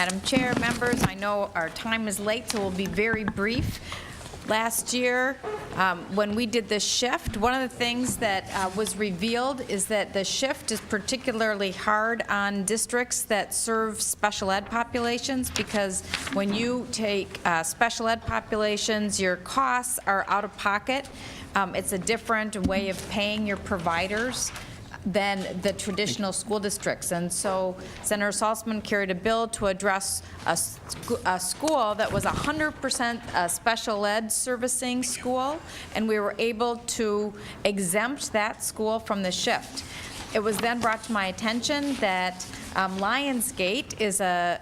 Madam Chair, members, I know our time is late, so we'll be very brief. Last year, when we did this shift, one of the things that was revealed is that the shift is particularly hard on districts that serve special ed populations, because when you take special ed populations, your costs are out of pocket. It's a different way of paying your providers than the traditional school districts. And so Senator Saltzman carried a bill to address a school that was 100% a special ed servicing school, and we were able to exempt that school from the shift. It was then brought to my attention that Lionsgate is a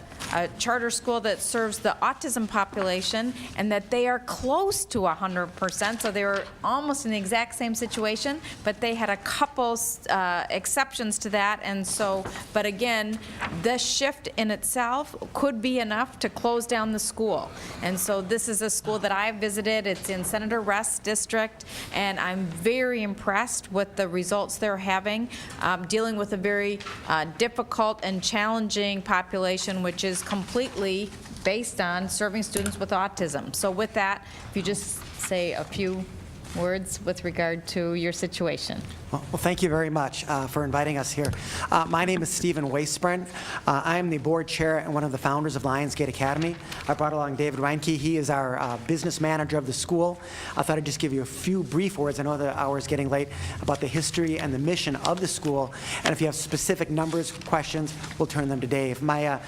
charter school that serves the autism population, and that they are close to 100%, so they were almost in the exact same situation, but they had a couple exceptions to that. And so, but again, this shift in itself could be enough to close down the school. And so this is a school that I visited. It's in Senator Rest's district, and I'm very impressed with the results they're having, dealing with a very difficult and challenging population, which is completely based on serving students with autism. So with that, if you just say a few words with regard to your situation. Well, thank you very much for inviting us here. My name is Stephen Waisbrand. I am the board chair and one of the founders of Lionsgate Academy. I brought along David Reinke. He is our business manager of the school. I thought I'd just give you a few brief words. I know the hour is getting late, about the history and the mission of the school. And if you have specific numbers, questions, we'll turn them to Dave. My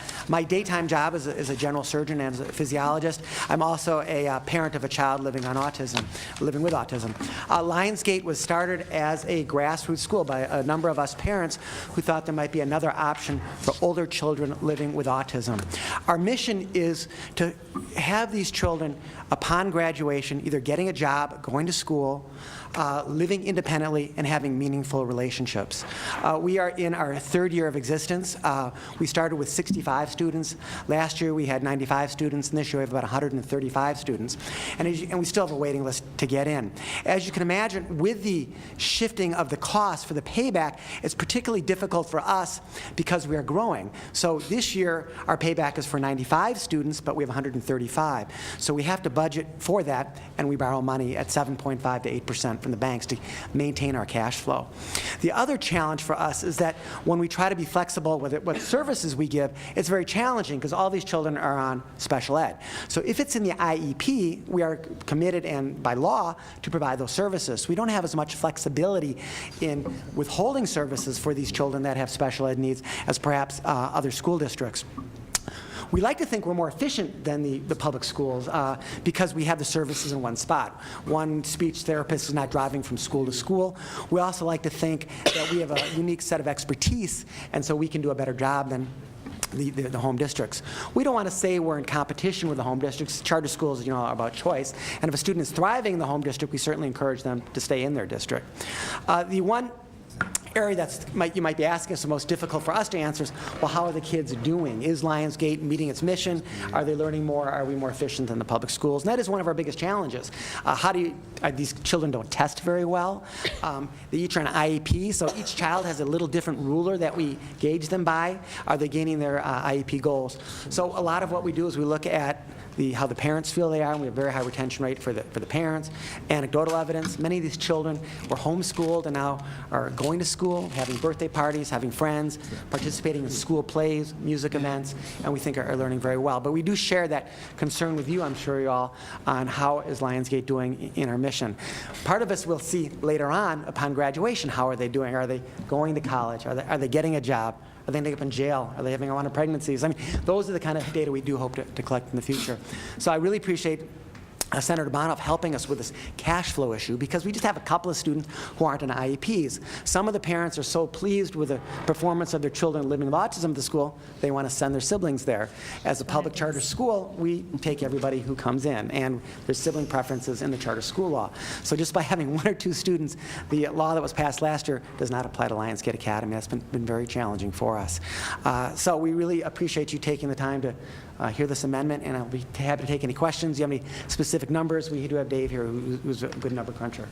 daytime job is a general surgeon and as a physiologist. I'm also a parent of a child living with autism. Lionsgate was started as a grassroots school by a number of us parents who thought there might be another option for older children living with autism. Our mission is to have these children, upon graduation, either getting a job, going to school, living independently, and having meaningful relationships. We are in our third year of existence. We started with 65 students. Last year we had 95 students, and this year we have about 135 students. And we still have a waiting list to get in. As you can imagine, with the shifting of the cost for the payback, it's particularly difficult for us because we are growing. So this year our payback is for 95 students, but we have 135. So we have to budget for that, and we borrow money at 7.5 to 8% from the banks to maintain our cash flow. The other challenge for us is that when we try to be flexible with it, what services we give, it's very challenging because all these children are on special ed. So if it's in the IEP, we are committed and by law to provide those services. We don't have as much flexibility in withholding services for these children that have special ed needs as perhaps other school districts. We like to think we're more efficient than the public schools because we have the services in one spot. One speech therapist is not driving from school to school. We also like to think that we have a unique set of expertise, and so we can do a better job than the home districts. We don't want to say we're in competition with the home districts. Charter schools, you know, are about choice. And if a student is thriving in the home district, we certainly encourage them to stay in their district. The one area you might be asking us the most difficult for us to answer is, well, how are the kids doing? Is Lionsgate meeting its mission? Are they learning more? Are we more efficient than the public schools? And that is one of our biggest challenges. These children don't test very well. They each are an IEP, so each child has a little different ruler that we gauge them by. Are they gaining their IEP goals? So a lot of what we do is we look at how the parents feel they are, and we have a very high retention rate for the parents. Anecdotal evidence, many of these children were homeschooled and now are going to school, having birthday parties, having friends, participating in school plays, music events, and we think are learning very well. But we do share that concern with you, I'm sure you all, on how is Lionsgate doing in our mission. Part of us will see later on, upon graduation, how are they doing? Are they going to college? Are they getting a job? Are they ending up in jail? Are they having unwanted pregnancies? I mean, those are the kind of data we do hope to collect in the future. So I really appreciate Senator Bonoff helping us with this cash flow issue, because we just have a couple of students who aren't in IEPs. Some of the parents are so pleased with the performance of their children living with autism at the school, they want to send their siblings there. As a public charter school, we take everybody who comes in, and there's sibling preferences in the charter school law. So just by having one or two students, the law that was passed last year does not apply to Lionsgate Academy. That's been very challenging for us. So we really appreciate you taking the time to hear this amendment, and I'll be happy to take any questions. Do you have any specific numbers? We do have Dave here, who's a good number cruncher.